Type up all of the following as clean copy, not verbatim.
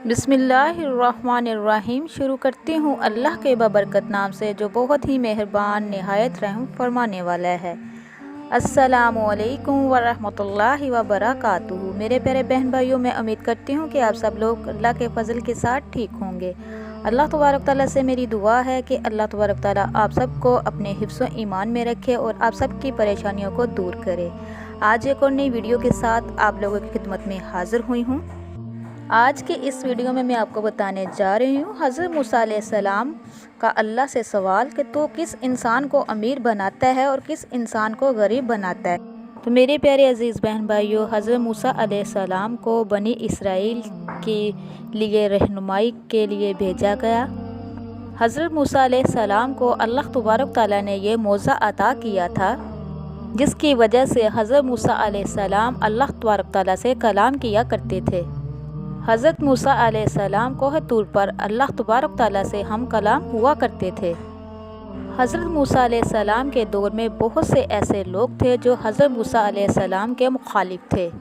बिस्मिल्लाहिर्रहमानिर्रहीम। शुरू करती हूँ अल्लाह के बबरकत नाम से जो बहुत ही मेहरबान निहायत रहम फरमाने वाला है। अस्सलामु अलैकुम वरहमतुल्लाहि वबरकातुहू। मेरे प्यारे बहन भाइयों, मैं उम्मीद करती हूँ कि आप सब लोग अल्लाह के फजल के साथ ठीक होंगे। अल्लाह तबारक ताला से मेरी दुआ है कि अल्लाह तबारक ताला आप सबको अपने हिफ्ज़ ईमान में रखे और आप सबकी परेशानियों को दूर करे। आज एक और नई वीडियो के साथ आप लोगों की खिदमत में हाज़िर हुई हूँ। आज के इस वीडियो में मैं आपको बताने जा रही हूँ हज़रत मूसा अलैहिस्सलाम का अल्लाह से सवाल कि तो किस इंसान को अमीर बनाता है और किस इंसान को गरीब बनाता है। तो मेरे प्यारे अजीज़ बहन भाइयों, हज़रत मूसा अलैहिस्सलाम को बनी इसराइल के लिए रहनुमाई के लिए भेजा गया। हज़रत मूसा अलैहिस्सलाम को अल्लाह तबारक ताला ने ये मौज़ा अता किया था, जिसकी वजह से हज़रत मूसा अलैहिस्सलाम अल्लाह तबारक ताला से कलाम किया करते थे। हज़रत मूसा अलैहिस्सलाम कोह तूर पर अल्लाह तबारक ताला से हम कलाम हुआ करते थे। हज़रत मूसा अलैहिस्सलाम के दौर में बहुत से ऐसे लोग थे जो हज़रत मूसा अलैहिस्सलाम के मुखालिफ थे।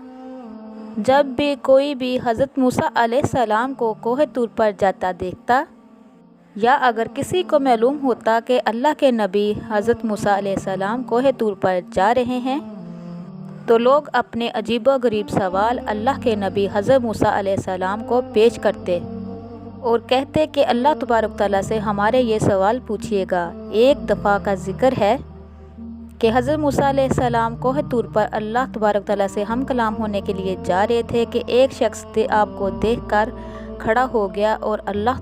जब भी कोई भी हज़रत मूसा अलैहिस्सलाम को कोह तूर पर जाता देखता, या अगर किसी को मालूम होता कि अल्लाह के नबी हज़रत मूसा अलैहिस्सलाम कोह तूर पर जा रहे हैं, तो लोग अपने अजीबोगरीब सवाल अल्लाह के नबी हज़रत मूसा अलैहिस्सलाम को पेश करते और कहते कि अल्लाह तबारक ताला से हमारे ये सवाल पूछिएगा। एक दफ़ा का ज़िक्र है कि हज़रत मूसा अलैहिस्सलाम कोह तूर पर अल्लाह तबारक ताला से हम कलाम होने के लिए जा रहे थे कि एक शख्स आपको देखकर खड़ा हो गया और अल्लाह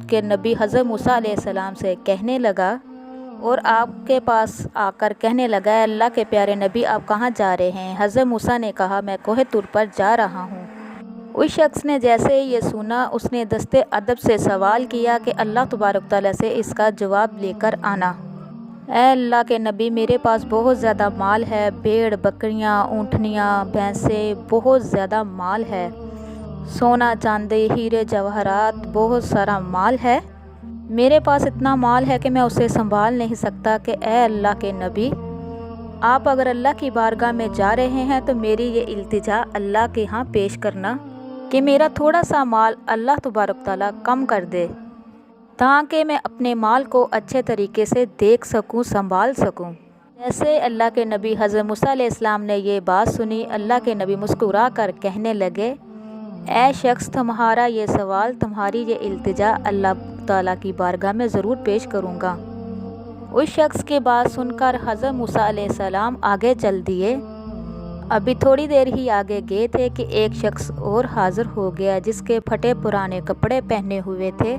के नबी हज़रत मूसा अलैहिस्सलाम से कहने लगा और आपके पास आकर कहने लगा, अल्लाह के प्यारे नबी आप कहाँ जा रहे हैं। हज़रत मूसा ने कहा, मैं कोह तूर पर जा रहा हूँ। उस शख्स ने जैसे ही ये सुना, उसने दस्ते अदब से सवाल किया कि अल्लाह तबारक ताला से इसका जवाब लेकर आना। ऐ अल्लाह के नबी, मेरे पास बहुत ज़्यादा माल है, भेड़ बकरियाँ ऊँटनियाँ भैंसें, बहुत ज़्यादा माल है, सोना चांदी हीरे जवाहरात, बहुत सारा माल है। मेरे पास इतना माल है कि मैं उसे संभाल नहीं सकता कि ऐ अल्लाह के नबी, आप अगर अल्लाह की बारगाह में जा रहे हैं तो मेरी ये इल्तिजा अल्लाह के यहाँ पेश करना कि मेरा थोड़ा सा माल अल्लाह तबारक ताला कम कर दे, ताकि मैं अपने माल को अच्छे तरीके से देख सकूं, संभाल सकूं। जैसे अल्लाह के नबी हज़रत मूसा अलैहिस्सलाम ने ये बात सुनी, अल्लाह के नबी मुस्कुरा कर कहने लगे, ऐ शख्स, तुम्हारा ये सवाल, तुम्हारी ये इल्तिजा अल्लाह ताला की बारगाह में ज़रूर पेश करूँगा। उस शख्स की बात सुनकर हज़रत मूसा अलैहिस्सलाम आगे चल दिए। अभी थोड़ी देर ही आगे गए थे कि एक शख्स और हाज़िर हो गया, जिसके फटे पुराने कपड़े पहने हुए थे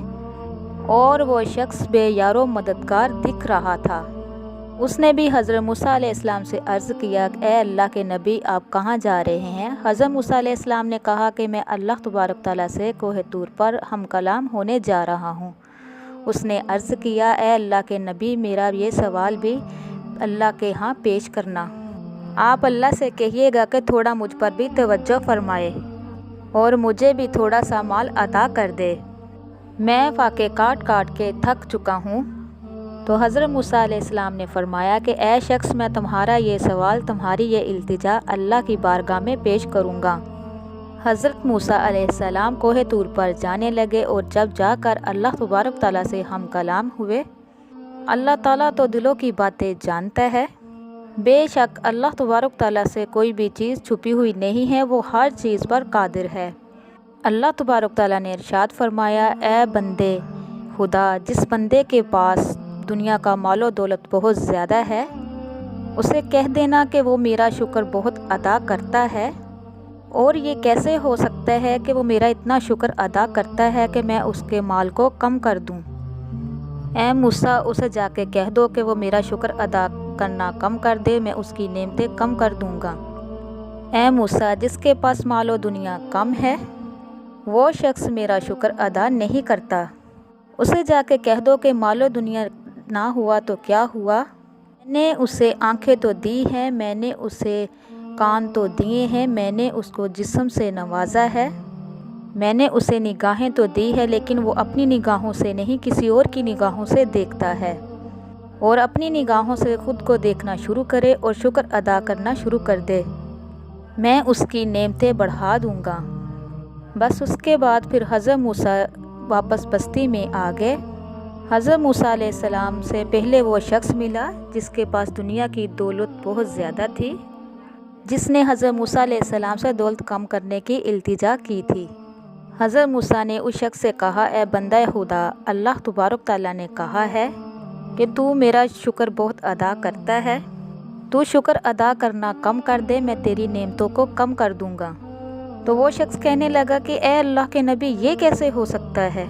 और वो शख्स बेयारो मददगार दिख रहा था। उसने भी हज़रत मूसा अलैहिस्सलाम से अर्ज़ किया, ऐ अल्लाह के नबी आप कहाँ जा रहे हैं। हज़रत मूसा अलैहिस्सलाम ने कहा कि मैं अल्लाह तबारक ताला से कोह तूर पर हम कलाम होने जा रहा हूँ। उसने अर्ज़ किया, ऐ अल्लाह के नबी, मेरा ये सवाल भी अल्लाह के यहाँ पेश करना। आप अल्लाह से कहिएगा कि थोड़ा मुझ पर भी तवज्जो फरमाए और मुझे भी थोड़ा सा माल अता कर दे। मैं फाके काट काट के थक चुका हूँ। तो हज़रत मूसा अलैहिस्सलाम ने फरमाया कि ऐ शख्स, मैं तुम्हारा ये सवाल, तुम्हारी ये इल्तिजा अल्लाह की बारगाह में पेश करूँगा। हज़रत मूसा अलैहिस्सलाम कोह तूर पर जाने लगे और जब जाकर अल्लाह तबारक ताला से हम कलाम हुए, अल्लाह ताला तो दिलों की बातें जानता है। बेशक अल्लाह तबारक ताला से कोई भी चीज़ छुपी हुई नहीं है, वो हर चीज़ पर कादिर है। अल्लाह तबारक ताला ने इरशाद फरमाया, ऐ बंदे खुदा, जिस बंदे के पास दुनिया का मालो दौलत बहुत ज़्यादा है, उसे कह देना कि वो मेरा शुक्र बहुत अदा करता है। और ये कैसे हो सकता है कि वो मेरा इतना शुक्र अदा करता है कि मैं उसके माल को कम कर दूं। ऐ मूसा, उसे जाके कह दो कि वो मेरा शुक्र अदा करना कम कर दे, मैं उसकी नेमतें कम कर दूंगा। ऐ मूसा, जिसके पास मालो दुनिया कम है, वो शख्स मेरा शुक्र अदा नहीं करता, उसे जाके कह दो कि मालो दुनिया ना हुआ तो क्या हुआ, मैंने उसे आंखें तो दी हैं, मैंने उसे कान तो दिए हैं, मैंने उसको जिस्म से नवाजा है, मैंने उसे निगाहें तो दी है, लेकिन वो अपनी निगाहों से नहीं किसी और की निगाहों से देखता है। और अपनी निगाहों से ख़ुद को देखना शुरू करे और शुक्र अदा करना शुरू कर दे, मैं उसकी नेमतें बढ़ा दूँगा। بس اس کے بعد پھر حضرت موسیٰ واپس بستی میں آ گئے۔ حضرت موسیٰ علیہ السلام سے پہلے وہ شخص ملا جس کے پاس دنیا کی دولت بہت زیادہ تھی، جس نے حضرت موسیٰ علیہ السلام سے دولت کم کرنے کی التجا کی تھی۔ حضرت موسیٰ نے اس شخص سے کہا، اے بندہ خدا، اللہ تبارک تعالیٰ نے کہا ہے کہ تو میرا شکر بہت ادا کرتا ہے، تو شکر ادا کرنا کم کر دے، میں تیری نعمتوں کو کم کر دوں گا۔ تو وہ شخص کہنے لگا کہ اے اللہ کے نبی، یہ کیسے ہو سکتا ہے؟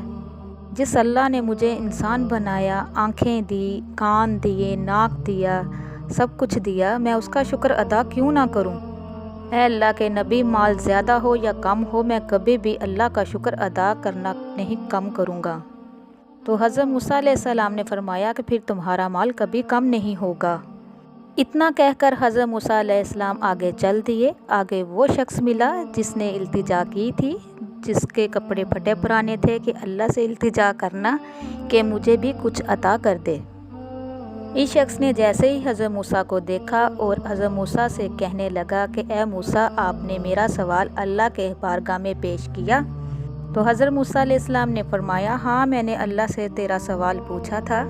جس اللہ نے مجھے انسان بنایا، آنکھیں دی، کان دیے، ناک دیا، سب کچھ دیا، میں اس کا شکر ادا کیوں نہ کروں؟ اے اللہ کے نبی، مال زیادہ ہو یا کم ہو، میں کبھی بھی اللہ کا شکر ادا کرنا نہیں کم کروں گا۔ تو حضرت موسیٰ علیہ السلام نے فرمایا کہ پھر تمہارا مال کبھی کم نہیں ہوگا۔ اتنا کہہ کر حضرت موسیٰ علیہ السلام آگے چل دیے۔ آگے وہ شخص ملا جس نے التجا کی تھی، جس کے کپڑے پھٹے پرانے تھے، کہ اللہ سے التجا کرنا کہ مجھے بھی کچھ عطا کر دے۔ اس شخص نے جیسے ہی حضرت موسیٰ کو دیکھا اور حضرت موسیٰ سے کہنے لگا کہ اے موسیٰ، آپ نے میرا سوال اللہ کے بارگاہ میں پیش کیا؟ تو حضرت موسیٰ علیہ السلام نے فرمایا، ہاں، میں نے اللہ سے تیرا سوال پوچھا تھا۔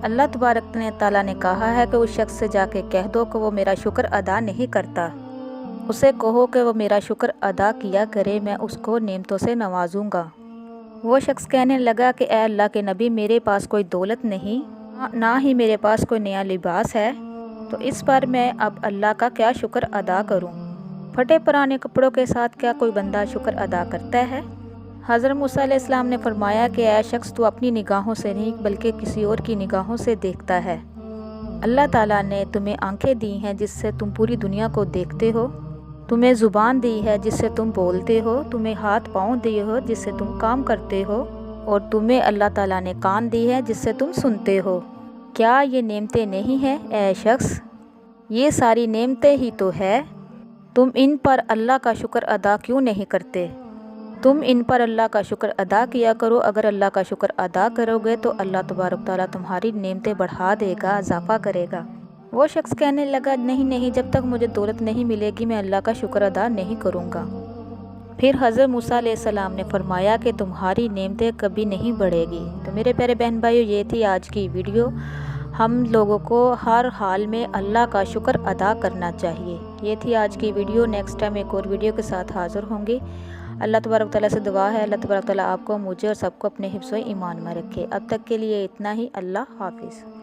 اللہ تبارک تعالیٰ نے کہا ہے کہ اس شخص سے جا کے کہہ دو کہ وہ میرا شکر ادا نہیں کرتا، اسے کہو کہ وہ میرا شکر ادا کیا کرے، میں اس کو نعمتوں سے نوازوں گا۔ وہ شخص کہنے لگا کہ اے اللہ کے نبی، میرے پاس کوئی دولت نہیں، نہ ہی میرے پاس کوئی نیا لباس ہے، تو اس پر میں اب اللہ کا کیا شکر ادا کروں؟ پھٹے پرانے کپڑوں کے ساتھ کیا کوئی بندہ شکر ادا کرتا ہے؟ حضرت موسیٰ علیہ السلام نے فرمایا کہ اے شخص، تو اپنی نگاہوں سے نہیں بلکہ کسی اور کی نگاہوں سے دیکھتا ہے۔ اللہ تعالیٰ نے تمہیں آنکھیں دی ہیں جس سے تم پوری دنیا کو دیکھتے ہو، تمہیں زبان دی ہے جس سے تم بولتے ہو، تمہیں ہاتھ پاؤں دیے ہو جس سے تم کام کرتے ہو، اور تمہیں اللہ تعالیٰ نے کان دی ہے جس سے تم سنتے ہو۔ کیا یہ نعمتیں نہیں ہیں اے شخص؟ یہ ساری نعمتیں ہی تو ہے، تم ان پر اللہ کا شکر ادا کیوں نہیں کرتے؟ تم ان پر اللہ کا شکر ادا کیا کرو۔ اگر اللہ کا شکر ادا کرو گے تو اللہ تبارک تعالیٰ تمہاری نعمتیں بڑھا دے گا، اضافہ کرے گا۔ وہ شخص کہنے لگا، نہیں، جب تک مجھے دولت نہیں ملے گی میں اللہ کا شکر ادا نہیں کروں گا۔ پھر حضرت موسیٰ علیہ السلام نے فرمایا کہ تمہاری نعمتیں کبھی نہیں بڑھے گی۔ تو میرے پیارے بہن بھائیو، یہ تھی آج کی ویڈیو۔ ہم لوگوں کو ہر حال میں اللہ کا شکر ادا کرنا چاہیے۔ یہ تھی آج کی ویڈیو۔ نیکسٹ ٹائم ایک اور ویڈیو کے ساتھ حاضر ہوں گی۔ اللہ تبارک تعالیٰ سے دعا ہے، اللہ تبارک تعالیٰ آپ کو، مجھے اور سب کو اپنے حفظ و ایمان میں رکھے۔ اب تک کے لیے اتنا ہی۔ اللہ حافظ۔